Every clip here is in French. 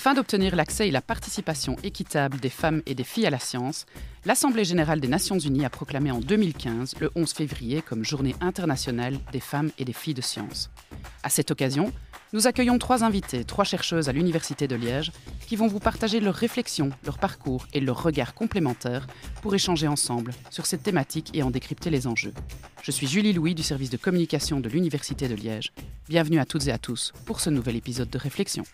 Afin d'obtenir l'accès et la participation équitable des femmes et des filles à la science, l'Assemblée générale des Nations unies a proclamé en 2015 le 11 février comme Journée internationale des femmes et des filles de science. À cette occasion, nous accueillons 3 invités, 3 chercheuses à l'Université de Liège, qui vont vous partager leurs réflexions, leur parcours et leurs regards complémentaires pour échanger ensemble sur cette thématique et en décrypter les enjeux. Je suis Julie Louis du service de communication de l'Université de Liège. Bienvenue à toutes et à tous pour ce nouvel épisode de Réflexion.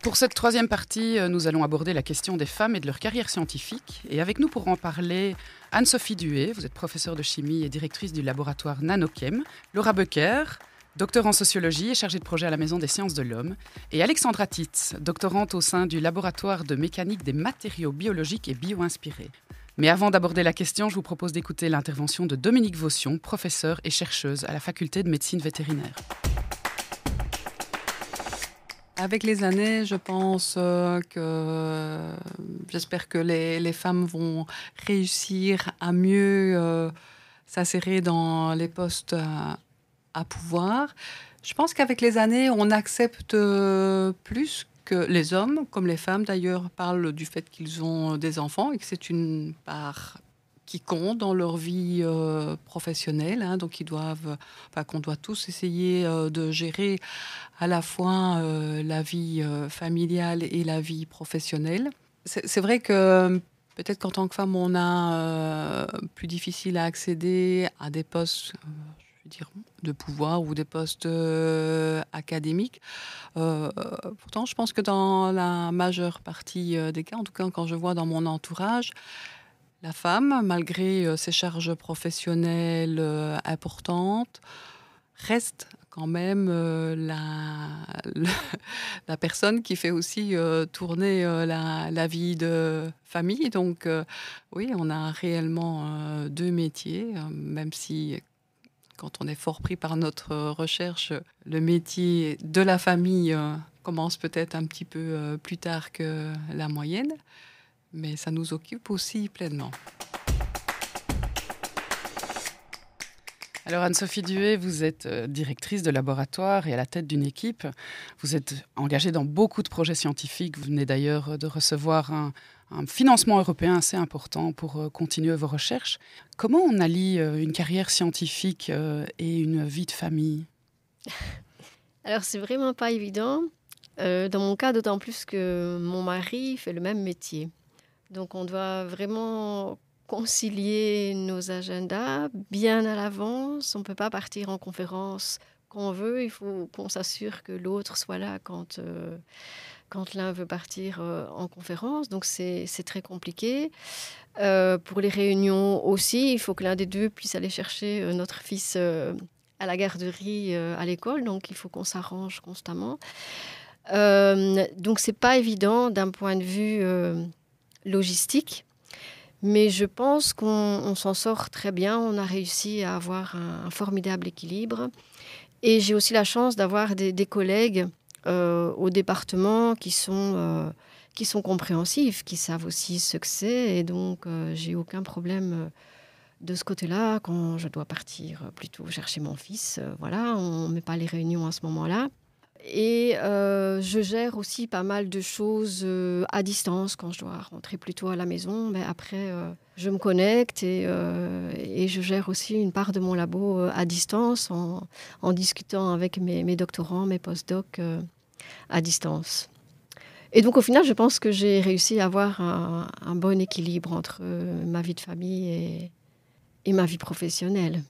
Pour cette 3e partie, nous allons aborder la question des femmes et de leur carrière scientifique. Et avec nous pour en parler, Anne-Sophie Duhé, vous êtes professeure de chimie et directrice du laboratoire Nanochem, Laura Becker, docteur en sociologie et chargée de projet à la Maison des sciences de l'homme, et Alexandra Titz, doctorante au sein du laboratoire de mécanique des matériaux biologiques et bio-inspirés. Mais avant d'aborder la question, je vous propose d'écouter l'intervention de Dominique Vaution, professeure et chercheuse à la faculté de médecine vétérinaire. Avec les années, je pense j'espère que les femmes vont réussir à mieux s'insérer dans les postes à pouvoir. Je pense qu'avec les années, on accepte plus que les hommes, comme les femmes d'ailleurs, parlent du fait qu'ils ont des enfants et que c'est une part qui compte dans leur vie professionnelle, donc qu'on doit tous essayer de gérer à la fois la vie familiale et la vie professionnelle. C'est vrai que peut-être qu'en tant que femme, on a plus difficile à accéder à des postes de pouvoir ou des postes académiques. Pourtant, je pense que dans la majeure partie des cas, en tout cas quand je vois dans mon entourage, la femme, malgré ses charges professionnelles importantes, reste quand même la personne qui fait aussi tourner la vie de famille. Donc oui, on a réellement 2 métiers, même si quand on est fort pris par notre recherche, le métier de la famille commence peut-être un petit peu plus tard que la moyenne. Mais ça nous occupe aussi pleinement. Alors Anne-Sophie Duhé, vous êtes directrice de laboratoire et à la tête d'une équipe. Vous êtes engagée dans beaucoup de projets scientifiques. Vous venez d'ailleurs de recevoir un financement européen assez important pour continuer vos recherches. Comment on allie une carrière scientifique et une vie de famille ? Alors c'est vraiment pas évident. Dans mon cas, d'autant plus que mon mari fait le même métier. Donc, on doit vraiment concilier nos agendas bien à l'avance. On ne peut pas partir en conférence quand on veut. Il faut qu'on s'assure que l'autre soit là quand l'un veut partir en conférence. Donc, c'est très compliqué. Pour les réunions aussi, il faut que l'un des deux puisse aller chercher notre fils à la garderie, à l'école. Donc, il faut qu'on s'arrange constamment. Donc, ce n'est pas évident d'un point de vue logistique, mais je pense qu'on s'en sort très bien. On a réussi à avoir un formidable équilibre. Et j'ai aussi la chance d'avoir des collègues au département qui sont compréhensifs, qui savent aussi ce que c'est. Et donc, j'ai aucun problème de ce côté-là. Quand je dois partir plutôt chercher mon fils, on ne met pas les réunions à ce moment-là. Et je gère aussi pas mal de choses à distance quand je dois rentrer plus tôt à la maison. Mais après, je me connecte et je gère aussi une part de mon labo à distance en discutant avec mes doctorants, mes post-docs à distance. Et donc, au final, je pense que j'ai réussi à avoir un bon équilibre entre ma vie de famille et ma vie professionnelle.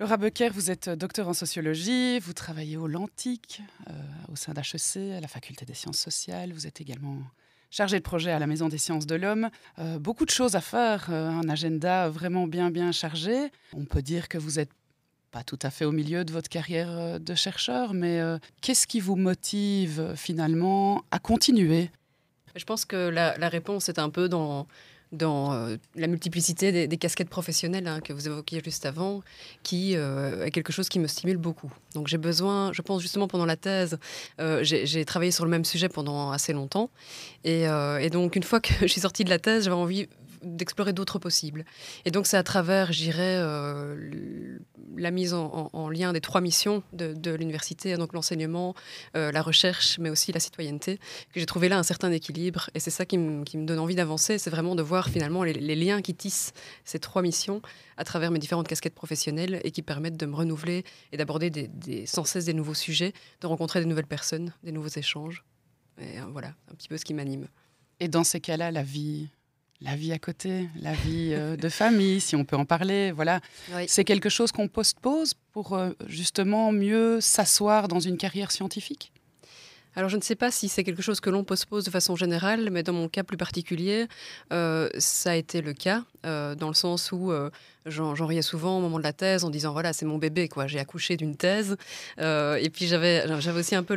Laura Becker, vous êtes docteur en sociologie, vous travaillez au Lantic, au sein d'HEC, à la faculté des sciences sociales. Vous êtes également chargée de projet à la Maison des sciences de l'homme. Beaucoup de choses à faire, un agenda vraiment bien chargé. On peut dire que vous n'êtes pas tout à fait au milieu de votre carrière de chercheur, mais qu'est-ce qui vous motive finalement à continuer ? Je pense que la réponse est un peu dans la multiplicité des casquettes professionnelles que vous évoquiez juste avant, qui est quelque chose qui me stimule beaucoup. Donc j'ai besoin, je pense justement pendant la thèse, j'ai travaillé sur le même sujet pendant assez longtemps. Et donc une fois que je suis sortie de la thèse, j'avais envie d'explorer d'autres possibles. Et donc c'est à travers, je dirais, la mise en lien des 3 missions de l'université, donc l'enseignement, la recherche, mais aussi la citoyenneté, que j'ai trouvé là un certain équilibre. Et c'est ça qui me donne envie d'avancer, c'est vraiment de voir finalement les liens qui tissent ces 3 missions à travers mes différentes casquettes professionnelles et qui permettent de me renouveler et d'aborder sans cesse des nouveaux sujets, de rencontrer des nouvelles personnes, des nouveaux échanges. Et voilà, un petit peu ce qui m'anime. Et dans ces cas-là, la vie à côté, la vie de famille, si on peut en parler, voilà, Oui. c'est quelque chose qu'on postpose pour justement mieux s'asseoir dans une carrière scientifique? Alors, je ne sais pas si c'est quelque chose que l'on postpose de façon générale, mais dans mon cas plus particulier, ça a été le cas, dans le sens où j'en riais souvent au moment de la thèse en disant, voilà, c'est mon bébé, quoi. J'ai accouché d'une thèse. Et puis, j'avais aussi un peu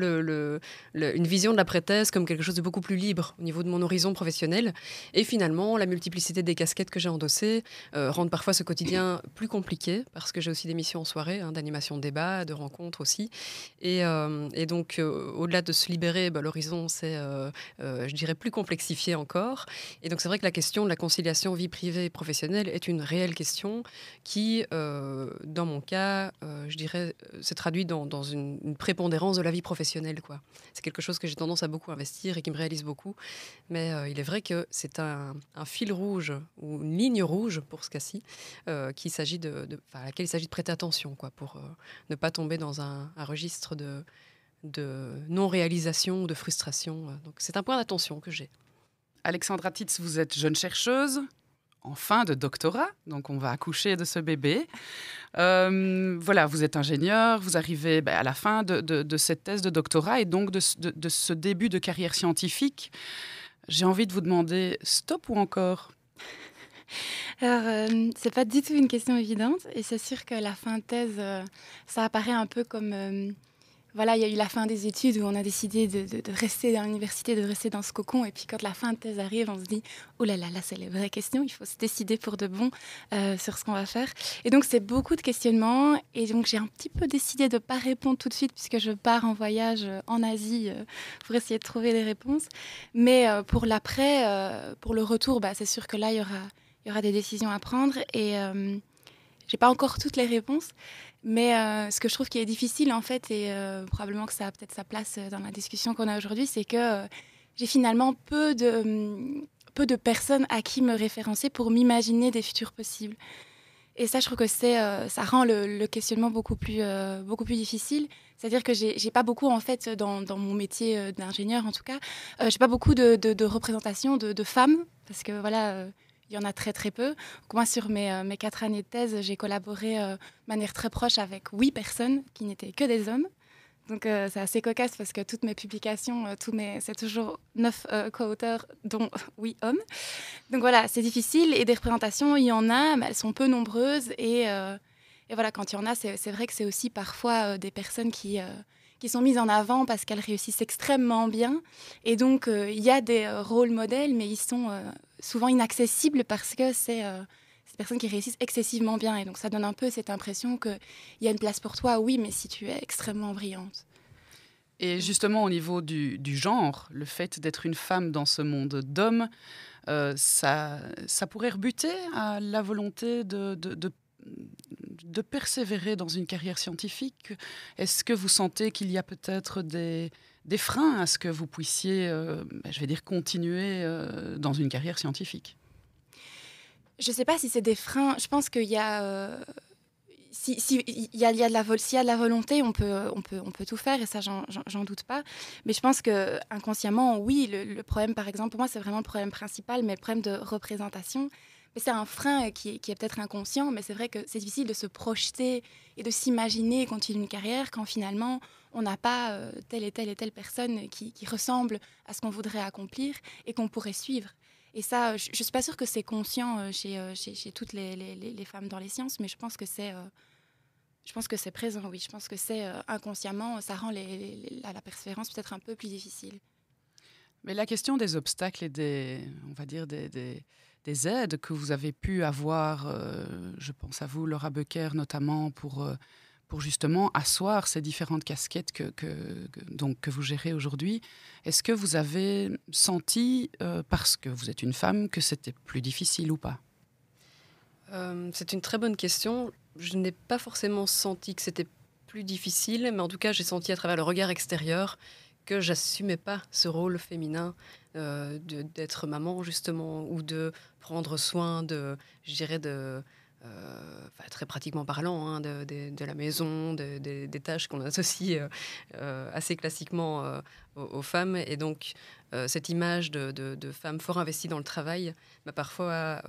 une vision de l'après-thèse comme quelque chose de beaucoup plus libre au niveau de mon horizon professionnel. Et finalement, la multiplicité des casquettes que j'ai endossées rendent parfois ce quotidien plus compliqué, parce que j'ai aussi des missions en soirée, d'animation de débat, de rencontres aussi. Et donc, au-delà de se libérer, l'horizon, c'est, je dirais, plus complexifié encore. Et donc, c'est vrai que la question de la conciliation vie privée et professionnelle est une réelle question qui, dans mon cas, je dirais, se traduit dans une prépondérance de la vie professionnelle, quoi. C'est quelque chose que j'ai tendance à beaucoup investir et qui me réalise beaucoup. Mais il est vrai que c'est un fil rouge ou une ligne rouge, pour ce cas-ci, à laquelle il s'agit de prêter attention, quoi, pour ne pas tomber dans un registre de non-réalisation ou de frustration. Donc c'est un point d'attention que j'ai. Alexandra Titz, vous êtes jeune chercheuse, en fin de doctorat, donc on va accoucher de ce bébé. Voilà, vous êtes ingénieur, vous arrivez à la fin de cette thèse de doctorat et donc de ce début de carrière scientifique. J'ai envie de vous demander, stop ou encore ? Alors, c'est pas du tout une question évidente et c'est sûr que la fin de thèse, ça apparaît un peu comme... Voilà, il y a eu la fin des études où on a décidé de rester dans l'université, de rester dans ce cocon. Et puis quand la fin de thèse arrive, on se dit « Oh là là, là c'est les vraies questions, il faut se décider pour de bon sur ce qu'on va faire. » Et donc c'est beaucoup de questionnements. Et donc j'ai un petit peu décidé de ne pas répondre tout de suite puisque je pars en voyage en Asie pour essayer de trouver des réponses. Mais pour l'après, pour le retour, c'est sûr que là, il y aura des décisions à prendre. Et j'ai pas encore toutes les réponses. Mais ce que je trouve qui est difficile, en fait, et probablement que ça a peut-être sa place dans la discussion qu'on a aujourd'hui, c'est que j'ai finalement peu de personnes à qui me référencer pour m'imaginer des futurs possibles. Et ça, je trouve que ça rend le questionnement beaucoup plus difficile. C'est-à-dire que j'ai pas beaucoup, en fait, dans mon métier d'ingénieur, en tout cas, j'ai pas beaucoup de représentation de femmes, parce que, voilà... il y en a très très peu. Donc moi, sur mes 4 années de thèse, j'ai collaboré de manière très proche avec 8 personnes qui n'étaient que des hommes. Donc c'est assez cocasse parce que toutes mes publications, c'est toujours 9 co-auteurs, dont 8 hommes. Donc voilà, c'est difficile. Et des représentations, il y en a, mais elles sont peu nombreuses. Et voilà, quand il y en a, c'est vrai que c'est aussi parfois des personnes qui sont mises en avant parce qu'elles réussissent extrêmement bien. Et donc, il y a des rôles modèles, mais ils sont souvent inaccessibles parce que c'est des personnes qui réussissent excessivement bien. Et donc, ça donne un peu cette impression qu'il y a une place pour toi, oui, mais si tu es extrêmement brillante. Et justement, au niveau du genre, le fait d'être une femme dans ce monde d'hommes, ça pourrait rebuter à la volonté de persévérer dans une carrière scientifique. Est-ce que vous sentez qu'il y a peut-être des freins à ce que vous puissiez, continuer dans une carrière scientifique ? Je ne sais pas si c'est des freins. Je pense qu'il y a... S'il y a de la volonté, on peut tout faire, et ça, j'en doute pas. Mais je pense qu'inconsciemment, oui, le problème, par exemple, pour moi, c'est vraiment le problème principal, mais le problème de représentation. Mais c'est un frein qui est peut-être inconscient, mais c'est vrai que c'est difficile de se projeter et de s'imaginer continuer une carrière quand finalement on n'a pas telle et telle personne qui ressemble à ce qu'on voudrait accomplir et qu'on pourrait suivre. Et ça, je ne suis pas sûre que c'est conscient chez toutes les femmes dans les sciences, mais je pense que c'est présent, oui. Je pense que c'est inconsciemment, ça rend la persévérance peut-être un peu plus difficile. Mais la question des obstacles et des aides que vous avez pu avoir, je pense à vous, Laura Becker, notamment, pour pour justement asseoir ces différentes casquettes donc, que vous gérez aujourd'hui. Est-ce que vous avez senti, parce que vous êtes une femme, que c'était plus difficile ou pas ? C'est une très bonne question. Je n'ai pas forcément senti que c'était plus difficile, mais en tout cas, j'ai senti à travers le regard extérieur que j'assumais pas ce rôle féminin d'être maman, justement, ou de prendre soin je dirais, très pratiquement parlant, hein, de la maison, des tâches qu'on associe assez classiquement aux femmes. Et donc, cette image de femme fort investie dans le travail m'a parfois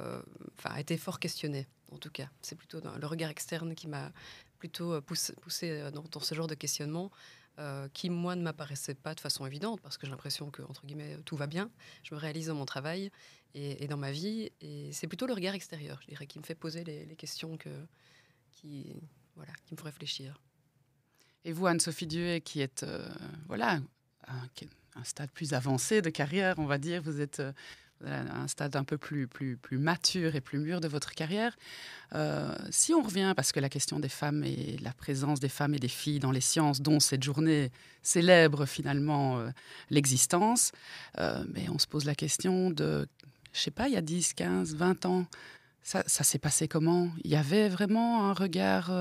été fort questionnée, en tout cas. C'est plutôt le regard externe qui m'a plutôt poussé dans ce genre de questionnement. Qui, moi, ne m'apparaissait pas de façon évidente, parce que j'ai l'impression que, entre guillemets, tout va bien. Je me réalise dans mon travail et dans ma vie. Et c'est plutôt le regard extérieur, je dirais, qui me fait poser les questions qui me font réfléchir. Et vous, Anne-Sophie Duet, qui êtes à un stade plus avancé de carrière, on va dire, vous êtes à un stade un peu plus mature et plus mûr de votre carrière. Si on revient, parce que la question des femmes et la présence des femmes et des filles dans les sciences, dont cette journée célèbre finalement l'existence, mais on se pose la question de, je ne sais pas, il y a 10, 15, 20 ans, ça s'est passé comment ? Il y avait vraiment un regard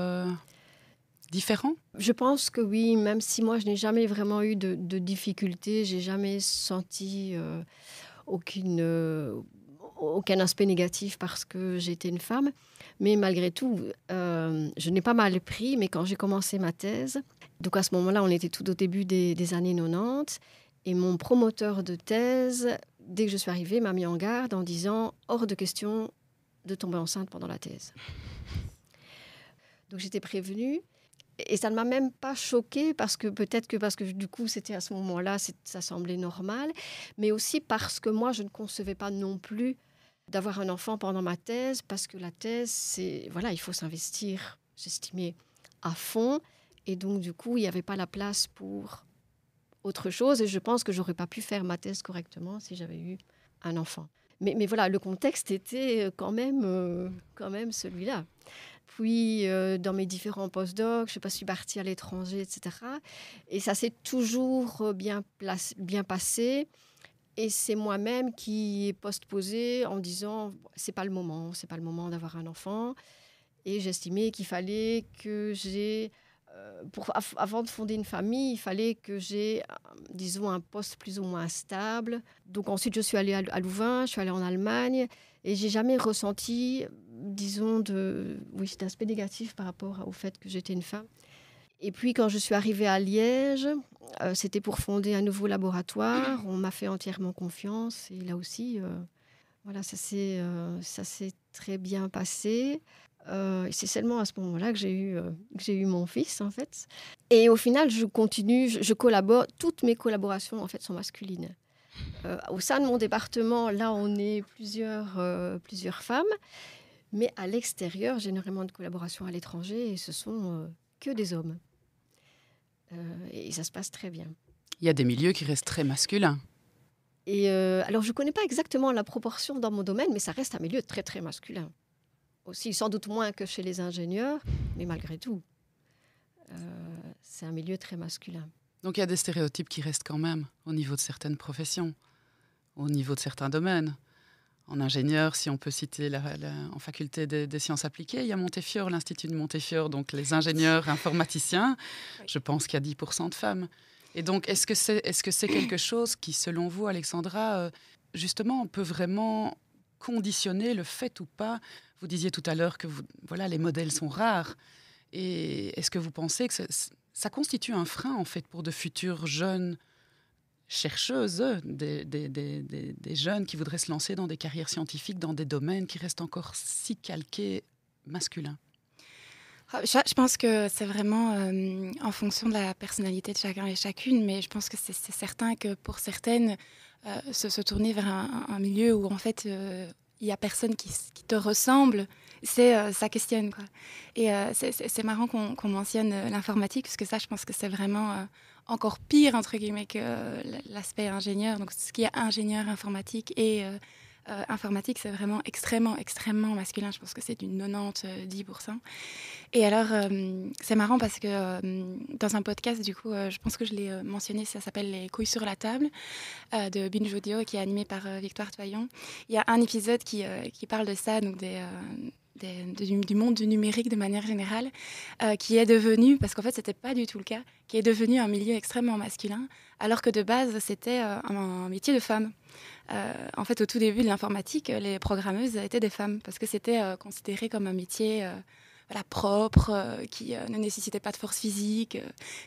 différent ? Je pense que oui, même si moi je n'ai jamais vraiment eu de difficultés, j'ai jamais senti aucun aspect négatif parce que j'étais une femme. Mais malgré tout, je n'ai pas mal pris, mais quand j'ai commencé ma thèse, donc à ce moment-là, on était tout au début des années 90, et mon promoteur de thèse, dès que je suis arrivée, m'a mis en garde en disant « hors de question de tomber enceinte pendant la thèse ». Donc j'étais prévenue. Et ça ne m'a même pas choquée parce que du coup, c'était à ce moment-là, ça semblait normal. Mais aussi parce que moi, je ne concevais pas non plus d'avoir un enfant pendant ma thèse. Parce que la thèse, il faut s'investir, j'estimais, à fond. Et donc, du coup, il n'y avait pas la place pour autre chose. Et je pense que je n'aurais pas pu faire ma thèse correctement si j'avais eu un enfant. Mais voilà, le contexte était quand même celui-là. Puis, dans mes différents post-docs, je suis partie à l'étranger, etc. Et ça s'est toujours bien passé. Et c'est moi-même qui ai post-posé en disant « c'est pas le moment d'avoir un enfant ». Et j'estimais qu'il fallait que avant de fonder une famille, il fallait que j'ai, disons, un poste plus ou moins stable. Donc ensuite, je suis allée à Louvain, je suis allée en Allemagne et j'ai jamais ressenti, disons, d'aspect négatif par rapport au fait que j'étais une femme. Et puis, quand je suis arrivée à Liège, c'était pour fonder un nouveau laboratoire. On m'a fait entièrement confiance et là aussi, ça s'est très bien passé. Et c'est seulement à ce moment-là que j'ai eu mon fils, en fait. Et au final, je collabore. Toutes mes collaborations, en fait, sont masculines. Au sein de mon département, là, on est plusieurs femmes. Mais à l'extérieur, j'ai énormément de collaborations à l'étranger et ce sont que des hommes. Et ça se passe très bien. Il y a des milieux qui restent très masculins. Et alors, je ne connais pas exactement la proportion dans mon domaine, mais ça reste un milieu très, très masculin. Aussi, sans doute moins que chez les ingénieurs, mais malgré tout, c'est un milieu très masculin. Donc il y a des stéréotypes qui restent quand même au niveau de certaines professions, au niveau de certains domaines. En ingénieur, si on peut citer en faculté des sciences appliquées, il y a Montefiore, l'Institut de Montefiore, donc les ingénieurs informaticiens, oui. Je pense qu'il y a 10% de femmes. Et donc, est-ce que c'est quelque chose qui, selon vous, Alexandra, justement, on peut vraiment conditionner le fait ou pas? Vous disiez tout à l'heure que les modèles sont rares. Et est-ce que vous pensez que ça constitue un frein, en fait, pour de futures jeunes chercheuses, des jeunes qui voudraient se lancer dans des carrières scientifiques, dans des domaines qui restent encore si calqués masculins? Je pense que c'est vraiment en fonction de la personnalité de chacun et chacune, mais je pense que c'est certain que pour certaines, se tourner vers un milieu où, en fait, il n'y a personne qui te ressemble, ça questionne, quoi. Et c'est marrant qu'on mentionne l'informatique, parce que ça, je pense que c'est vraiment encore pire, entre guillemets, que l'aspect ingénieur. Donc, ce qui est ingénieur informatique et informatique, c'est vraiment extrêmement masculin. Je pense que c'est du 90-10%. Et alors, c'est marrant parce que dans un podcast, du coup, je pense que je l'ai mentionné, ça s'appelle Les couilles sur la table, de Binge Audio, qui est animé par Victoire Toyon. Il y a un épisode qui parle de ça, donc du monde du numérique de manière générale, qui est devenu, parce qu'en fait c'était pas du tout le cas, qui est devenu un milieu extrêmement masculin, alors que de base c'était un métier de femme. En fait, au tout début de l'informatique, les programmeuses étaient des femmes, parce que c'était considéré comme un métier propre, qui ne nécessitait pas de force physique.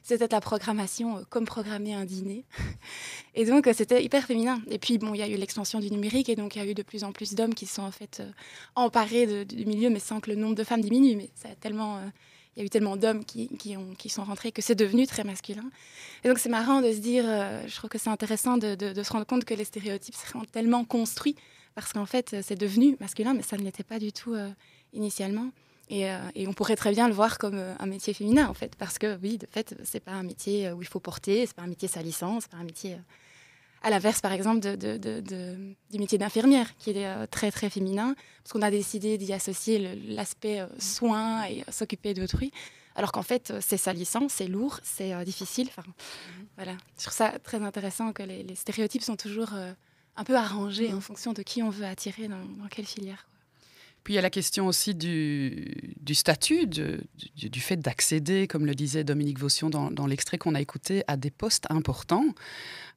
C'était de la programmation comme programmer un dîner. Et donc, c'était hyper féminin. Et puis, bon, il y a eu l'extension du numérique, et donc il y a eu de plus en plus d'hommes qui se sont en fait emparés du milieu, mais sans que le nombre de femmes diminue. Mais ça a tellement... il y a eu tellement d'hommes qui sont rentrés que c'est devenu très masculin. Et donc, c'est marrant de se dire... je trouve que c'est intéressant de se rendre compte que les stéréotypes seront tellement construits, parce qu'en fait, c'est devenu masculin, mais ça ne l'était pas du tout initialement. Et on pourrait très bien le voir comme un métier féminin, en fait, parce que, oui, de fait, c'est pas un métier où il faut porter, c'est pas un métier salissant, c'est pas un métier... à l'inverse, par exemple, du métier d'infirmière, qui est très, très féminin, parce qu'on a décidé d'y associer l'aspect soin et s'occuper d'autrui, alors qu'en fait, c'est salissant, c'est lourd, c'est difficile. Voilà. Je trouve ça très intéressant que les stéréotypes sont toujours un peu arrangés en fonction de qui on veut attirer dans quelle filière. Puis il y a la question aussi du statut, du fait d'accéder, comme le disait Dominique Vaution dans l'extrait qu'on a écouté, à des postes importants.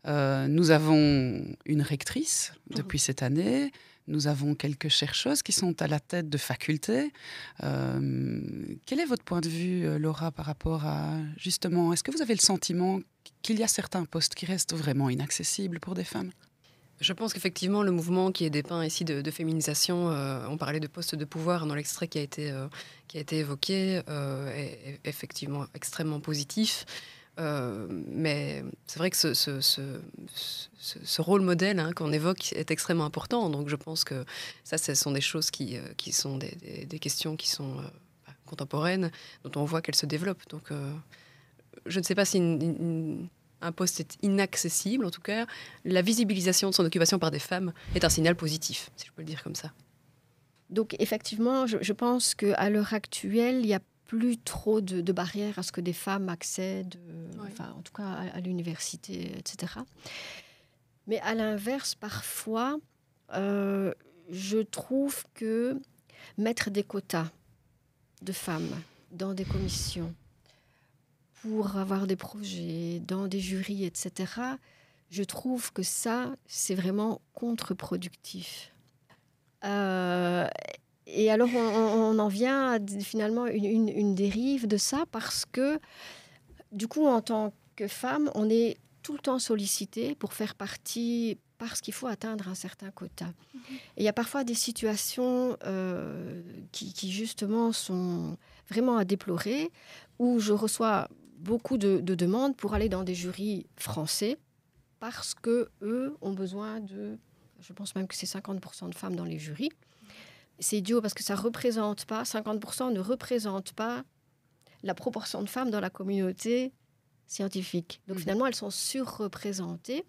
Nous avons une rectrice depuis cette année, nous avons quelques chercheuses qui sont à la tête de facultés. Quel est votre point de vue, Laura, par rapport à, justement, est-ce que vous avez le sentiment qu'il y a certains postes qui restent vraiment inaccessibles pour des femmes ? Je pense qu'effectivement, le mouvement qui est dépeint ici de féminisation, on parlait de postes de pouvoir dans l'extrait qui a été évoqué, est effectivement extrêmement positif. Mais c'est vrai que ce rôle modèle qu'on évoque est extrêmement important. Donc je pense que ça, ce sont des choses qui sont des questions qui sont contemporaines, dont on voit qu'elles se développent. Donc je ne sais pas si un poste est inaccessible. En tout cas, la visibilisation de son occupation par des femmes est un signal positif, si je peux le dire comme ça. Donc effectivement, je pense qu'à l'heure actuelle, il n'y a plus trop de barrières à ce que des femmes accèdent, en tout cas à l'université, etc. Mais à l'inverse, parfois, je trouve que mettre des quotas de femmes dans des commissions pour avoir des projets, dans des jurys, etc., je trouve que ça, c'est vraiment contre-productif. Et alors, on en vient à finalement une dérive de ça parce que, du coup, en tant que femme, on est tout le temps sollicité pour faire partie, parce qu'il faut atteindre un certain quota. Et il y a parfois des situations qui, justement, sont vraiment à déplorer, où je reçois beaucoup de demandes pour aller dans des jurys français parce qu'eux ont besoin de... Je pense même que c'est 50% de femmes dans les jurys. C'est idiot parce que ça représente pas... 50% ne représente pas la proportion de femmes dans la communauté scientifique. Donc finalement, elles sont surreprésentées.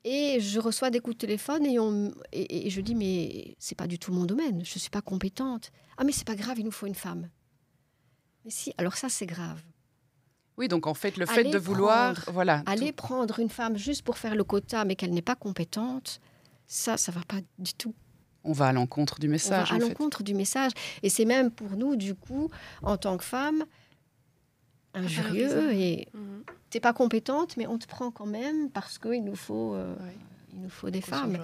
Et je reçois des coups de téléphone et je dis, mais c'est pas du tout mon domaine, je suis pas compétente. Ah mais c'est pas grave, il nous faut une femme. Mais si, alors ça c'est grave. Oui, donc en fait, le fait de vouloir... Aller prendre une femme juste pour faire le quota, mais qu'elle n'est pas compétente, ça ne va pas du tout. On va à l'encontre du message, à l'encontre du message. Et c'est même pour nous, du coup, en tant que femme, injurieux. Et tu n'es pas compétente, mais on te prend quand même parce qu'il nous faut, des femmes.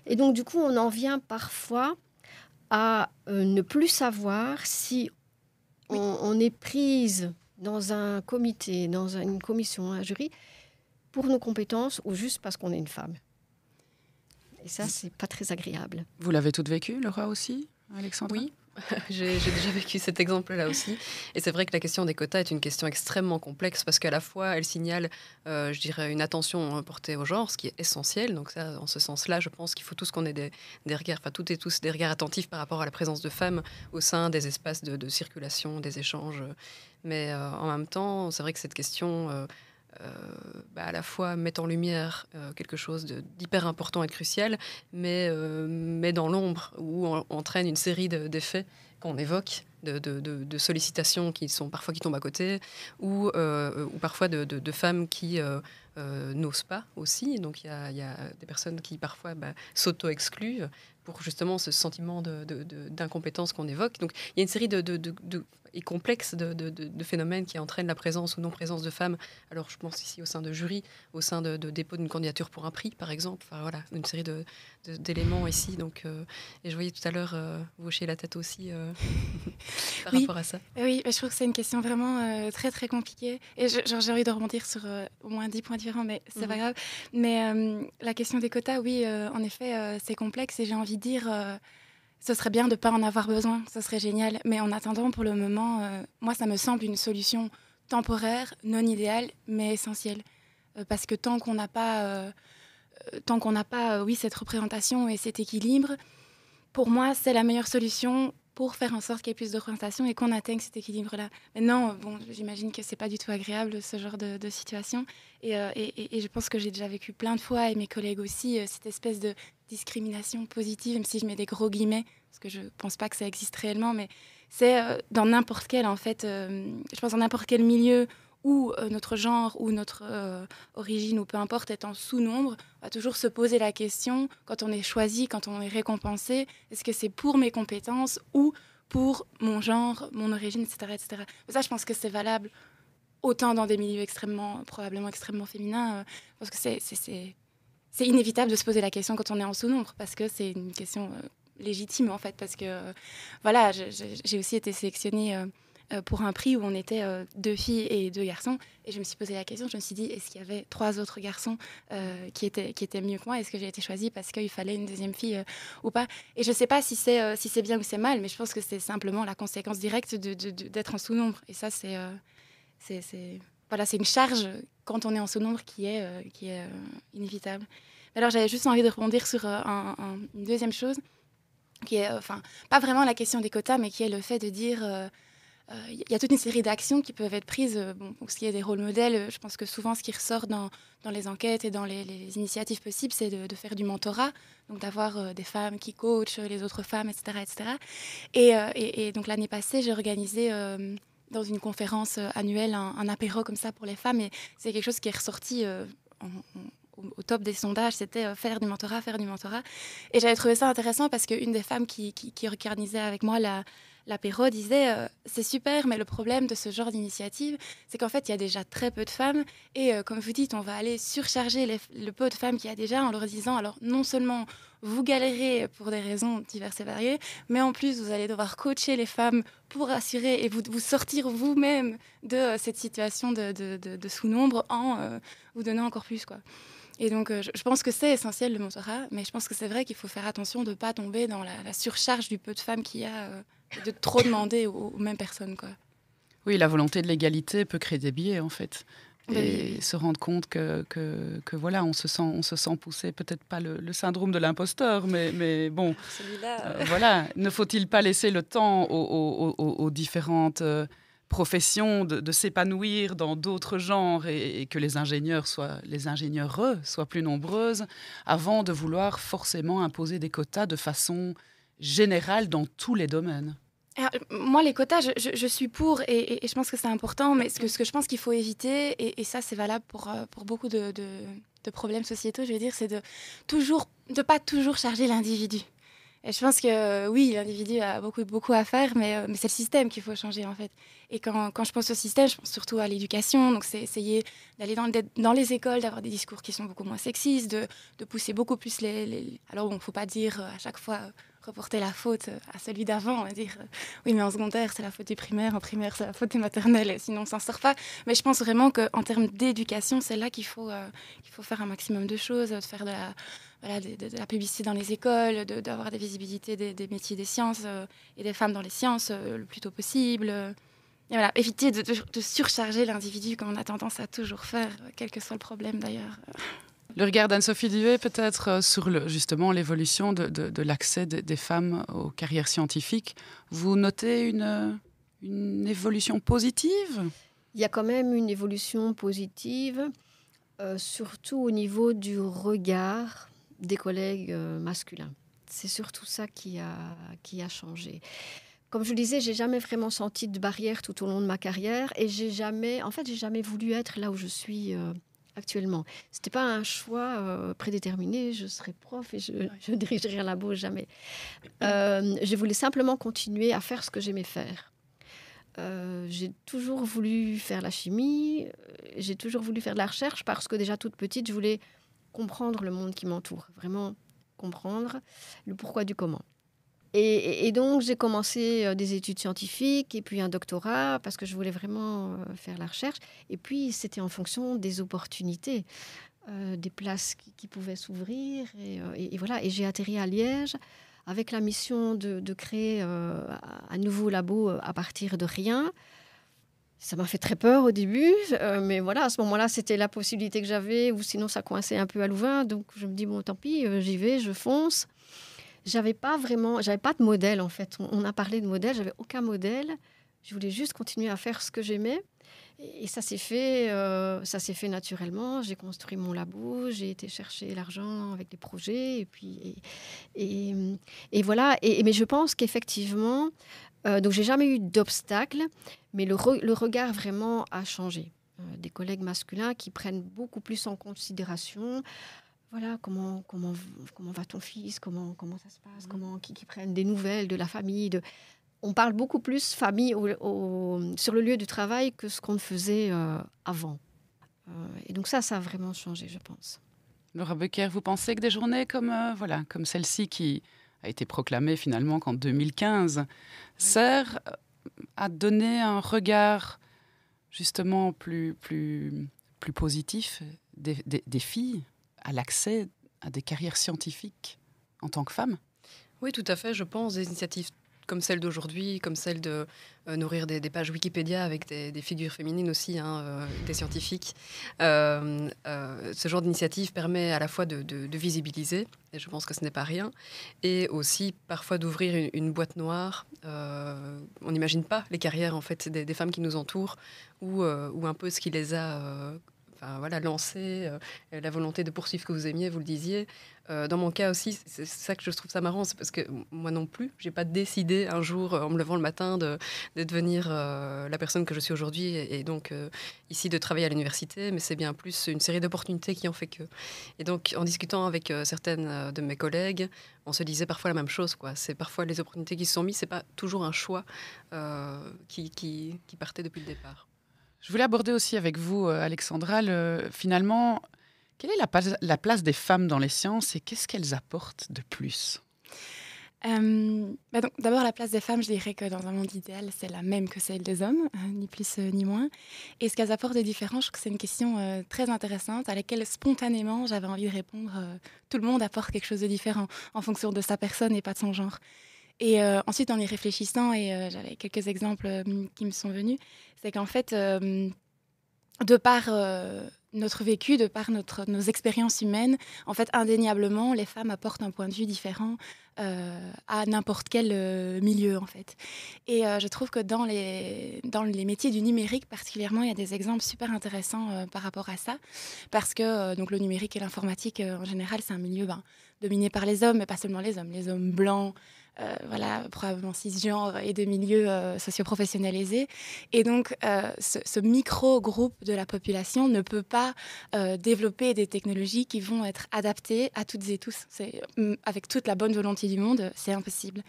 Et donc, du coup, on en vient parfois à ne plus savoir si on est prise dans un comité, dans une commission, un jury, pour nos compétences ou juste parce qu'on est une femme. Et ça, c'est pas très agréable. Vous l'avez toutes vécu, Laura aussi, Alexandra ? Oui, j'ai déjà vécu cet exemple-là aussi. Et c'est vrai que la question des quotas est une question extrêmement complexe parce qu'à la fois, elle signale, je dirais, une attention portée au genre, ce qui est essentiel. Donc ça, en ce sens-là, je pense qu'il faut tous qu'on ait des regards, enfin toutes et tous des regards attentifs par rapport à la présence de femmes au sein des espaces de circulation, des échanges. Mais en même temps, c'est vrai que cette question à la fois mettent en lumière quelque chose d'hyper important et de crucial, mais dans l'ombre, où on entraîne une série d'effets qu'on évoque, de sollicitations qui tombent à côté, ou parfois de femmes qui n'osent pas aussi. Donc il y a des personnes qui parfois s'auto-excluent pour justement ce sentiment d'incompétence qu'on évoque. Donc il y a une série et complexe de phénomènes qui entraînent la présence ou non-présence de femmes. Alors je pense ici au sein de jurys, au sein de dépôt d'une candidature pour un prix, par exemple. Enfin, voilà, une série d'éléments ici. Donc, et je voyais tout à l'heure vous hocher la tête aussi par rapport à ça. Oui, je trouve que c'est une question vraiment très, très compliquée. Et j'ai envie de rebondir sur au moins 10 points différents, mais c'est pas grave. Mais la question des quotas, oui, en effet, c'est complexe. Et j'ai envie de dire... ce serait bien de ne pas en avoir besoin, ce serait génial. Mais en attendant, pour le moment, moi, ça me semble une solution temporaire, non idéale, mais essentielle. Parce que tant qu'on n'a pas, cette représentation et cet équilibre, pour moi, c'est la meilleure solution pour faire en sorte qu'il y ait plus de représentation et qu'on atteigne cet équilibre-là. Maintenant, j'imagine que ce n'est pas du tout agréable, ce genre de situation. Et je pense que j'ai déjà vécu plein de fois, et mes collègues aussi, cette espèce de discrimination positive, même si je mets des gros guillemets, parce que je ne pense pas que ça existe réellement, mais c'est dans n'importe quel, en fait, je pense dans n'importe quel milieu où notre genre ou notre origine ou peu importe est en sous-nombre, on va toujours se poser la question, quand on est choisi, quand on est récompensé, est-ce que c'est pour mes compétences ou pour mon genre, mon origine, etc. etc. Mais ça, je pense que c'est valable autant dans des milieux probablement extrêmement féminins, parce que c'est inévitable de se poser la question quand on est en sous-nombre, parce que c'est une question légitime, en fait, parce que, voilà, j'ai aussi été sélectionnée pour un prix où on était 2 filles et 2 garçons, et je me suis posé la question, je me suis dit, est-ce qu'il y avait 3 autres garçons qui étaient mieux que moi, est-ce que j'ai été choisie parce qu'il fallait une deuxième fille ou pas? Et je ne sais pas si c'est bien ou c'est mal, mais je pense que c'est simplement la conséquence directe d'être en sous-nombre, et ça, c'est une charge quand on est en sous-nombre qui est inévitable. Alors j'avais juste envie de rebondir sur une deuxième chose, qui est, pas vraiment la question des quotas, mais qui est le fait de dire... y a toute une série d'actions qui peuvent être prises. Pour ce qui est des rôles modèles, je pense que souvent, ce qui ressort dans les enquêtes et dans les initiatives possibles, c'est de faire du mentorat, donc d'avoir des femmes qui coachent les autres femmes, etc. etc. Et donc l'année passée, j'ai organisé... dans une conférence annuelle, un apéro comme ça pour les femmes. Et c'est quelque chose qui est ressorti au top des sondages, c'était faire du mentorat. Et j'avais trouvé ça intéressant parce qu'une des femmes qui organisait avec moi l'apéro disait c'est super, mais le problème de ce genre d'initiative, c'est qu'en fait, il y a déjà très peu de femmes. Et comme vous dites, on va aller surcharger le peu de femmes qu'il y a déjà en leur disant, alors non seulement vous galérez pour des raisons diverses et variées, mais en plus, vous allez devoir coacher les femmes pour assurer et vous sortir vous-même de cette situation de sous-nombre en vous donnant encore plus, quoi. Et donc, je pense que c'est essentiel, le mentorat, mais je pense que c'est vrai qu'il faut faire attention de ne pas tomber dans la surcharge du peu de femmes qu'il y a, de trop demander aux mêmes personnes, quoi. Oui, la volonté de l'égalité peut créer des biais, en fait. Et Oui. se rendre compte que voilà, on se sent poussé, peut-être pas le syndrome de l'imposteur, mais bon, Celui-là, voilà, ne faut-il pas laisser le temps aux différentes professions de s'épanouir dans d'autres genres et que les ingénieures soient plus nombreuses avant de vouloir forcément imposer des quotas de façon générale dans tous les domaines? Alors, moi, les quotas, je suis pour et je pense que c'est important, mais ce que je pense qu'il faut éviter, et ça c'est valable pour beaucoup de problèmes sociétaux, je veux dire, c'est de pas toujours charger l'individu. Et je pense que oui, l'individu a beaucoup à faire, mais c'est le système qu'il faut changer, en fait. Et quand je pense au système, je pense surtout à l'éducation. Donc c'est essayer d'aller dans les écoles, d'avoir des discours qui sont beaucoup moins sexistes, de pousser beaucoup plus les... Alors bon, il ne faut pas dire à chaque fois reporter la faute à celui d'avant, on va dire oui, mais en secondaire c'est la faute du primaire, en primaire c'est la faute des maternelles, sinon on s'en sort pas. Mais je pense vraiment qu'en termes d'éducation, c'est là qu'il faut faire un maximum de choses, de faire de la publicité dans les écoles, d'avoir des visibilités des métiers des sciences et des femmes dans les sciences le plus tôt possible. Et voilà, éviter de surcharger l'individu comme on a tendance à toujours faire, quel que soit le problème d'ailleurs. Le regard d'Anne-Sophie Duvet, peut-être, sur justement l'évolution de l'accès des femmes aux carrières scientifiques. Vous notez une évolution positive ? il y a quand même une évolution positive, surtout au niveau du regard des collègues masculins. C'est surtout ça qui a changé. Comme je le disais, j'ai jamais vraiment senti de barrière tout au long de ma carrière et j'ai jamais voulu être là où je suis actuellement. C'était pas un choix prédéterminé. Je serai prof et je dirigerai un labo, jamais. Je voulais simplement continuer à faire ce que j'aimais faire. J'ai toujours voulu faire la chimie, j'ai toujours voulu faire de la recherche parce que déjà toute petite, je voulais comprendre le monde qui m'entoure, vraiment comprendre le pourquoi du comment. Et donc, j'ai commencé des études scientifiques et puis un doctorat parce que je voulais vraiment faire la recherche. Et puis, c'était en fonction des opportunités, des places qui pouvaient s'ouvrir. Et voilà, et j'ai atterri à Liège avec la mission de créer un nouveau labo à partir de rien. Ça m'a fait très peur au début, mais voilà, à ce moment-là, c'était la possibilité que j'avais, ou sinon ça coinçait un peu à Louvain. Donc, je me dis, bon, tant pis, j'y vais, je fonce. J'avais pas de modèle en fait. On a parlé de modèle, j'avais aucun modèle. Je voulais juste continuer à faire ce que j'aimais. Et ça s'est fait naturellement. J'ai construit mon labo, j'ai été chercher l'argent avec des projets. Et voilà. Mais je pense qu'effectivement, donc j'ai jamais eu d'obstacle, mais le regard vraiment a changé. Des collègues masculins qui prennent beaucoup plus en considération. Voilà, comment va ton fils, comment ça se passe, qui prennent des nouvelles de la famille. On parle beaucoup plus famille sur le lieu du travail que ce qu'on ne faisait avant. Et donc ça a vraiment changé, je pense. Laura Becker, vous pensez que des journées comme celle-ci, qui a été proclamée finalement qu'en 2015, sert à donner un regard justement plus positif des filles à l'accès à des carrières scientifiques en tant que femme? Oui, tout à fait. Je pense des initiatives comme celle d'aujourd'hui, comme celle de nourrir des pages Wikipédia avec des figures féminines aussi, des scientifiques. Ce genre d'initiative permet à la fois de visibiliser, et je pense que ce n'est pas rien, et aussi parfois d'ouvrir une boîte noire. On n'imagine pas les carrières en fait des femmes qui nous entourent ou un peu ce qui les a... lancer la volonté de poursuivre ce que vous aimiez, vous le disiez. Dans mon cas aussi, c'est ça que je trouve ça marrant, c'est parce que moi non plus, j'ai pas décidé un jour, en me levant le matin, de devenir la personne que je suis aujourd'hui et donc ici de travailler à l'université, mais c'est bien plus une série d'opportunités qui ont fait que. Et donc, en discutant avec certaines de mes collègues, on se disait parfois la même chose, quoi. C'est parfois les opportunités qui se sont mises, c'est pas toujours un choix qui partait depuis le départ. Je voulais aborder aussi avec vous, Alexandra, finalement, quelle est la place des femmes dans les sciences et qu'est-ce qu'elles apportent de plus? Donc, d'abord, la place des femmes, je dirais que dans un monde idéal, c'est la même que celle des hommes, ni plus ni moins. Et ce qu'elles apportent de différent, je trouve que c'est une question très intéressante à laquelle spontanément j'avais envie de répondre. Tout le monde apporte quelque chose de différent en fonction de sa personne et pas de son genre. Et ensuite, en y réfléchissant, et j'avais quelques exemples qui me sont venus, c'est qu'en fait, de par notre vécu, de par nos expériences humaines, en fait, indéniablement, les femmes apportent un point de vue différent à n'importe quel milieu, en fait. Et je trouve que dans les métiers du numérique, particulièrement, il y a des exemples super intéressants par rapport à ça, parce que donc, le numérique et l'informatique, en général, c'est un milieu dominé par les hommes, mais pas seulement les hommes blancs, probablement cisgenres et de milieux socio-professionnalisés. Et donc, ce micro-groupe de la population ne peut pas développer des technologies qui vont être adaptées à toutes et tous. Avec toute la bonne volonté du monde, c'est impossible.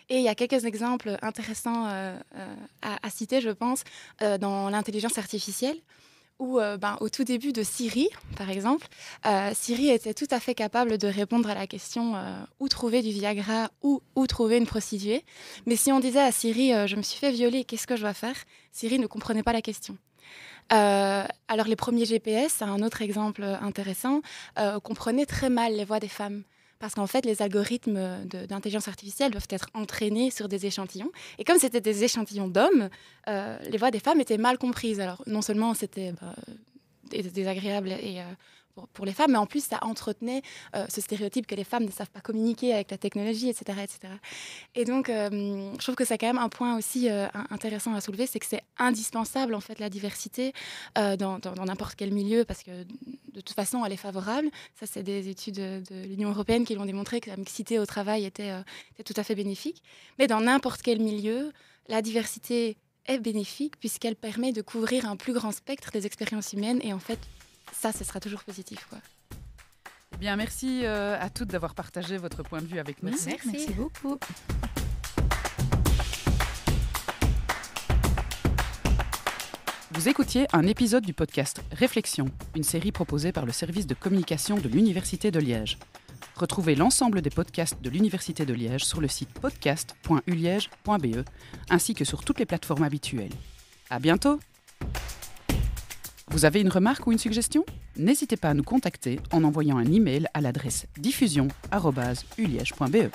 Et il y a quelques exemples intéressants à citer, je pense, dans l'intelligence artificielle. Où, au tout début de Siri, par exemple, Siri était tout à fait capable de répondre à la question où trouver du Viagra ou où trouver une prostituée. Mais si on disait à Siri je me suis fait violer, qu'est-ce que je dois faire? Siri ne comprenait pas la question. Alors les premiers GPS, c'est un autre exemple intéressant, comprenaient très mal les voix des femmes. Parce qu'en fait, les algorithmes d'intelligence artificielle doivent être entraînés sur des échantillons. Et comme c'était des échantillons d'hommes, les voix des femmes étaient mal comprises. Alors, non seulement c'était désagréable et pour les femmes, mais en plus, ça entretenait ce stéréotype que les femmes ne savent pas communiquer avec la technologie, etc. etc. Et donc, je trouve que c'est quand même un point aussi intéressant à soulever, c'est que c'est indispensable, en fait, la diversité dans n'importe quel milieu, parce que de toute façon, elle est favorable. Ça, c'est des études de l'Union européenne qui l'ont démontré, que la mixité au travail était tout à fait bénéfique. Mais dans n'importe quel milieu, la diversité est bénéfique puisqu'elle permet de couvrir un plus grand spectre des expériences humaines et en fait, ça, ce sera toujours positif, quoi. Eh bien, merci à toutes d'avoir partagé votre point de vue avec nous. Merci beaucoup. Vous écoutiez un épisode du podcast Réflexion, une série proposée par le service de communication de l'Université de Liège. Retrouvez l'ensemble des podcasts de l'Université de Liège sur le site podcast.uliege.be ainsi que sur toutes les plateformes habituelles. À bientôt! Vous avez une remarque ou une suggestion ? N'hésitez pas à nous contacter en envoyant un email à l'adresse diffusion@uliege.be.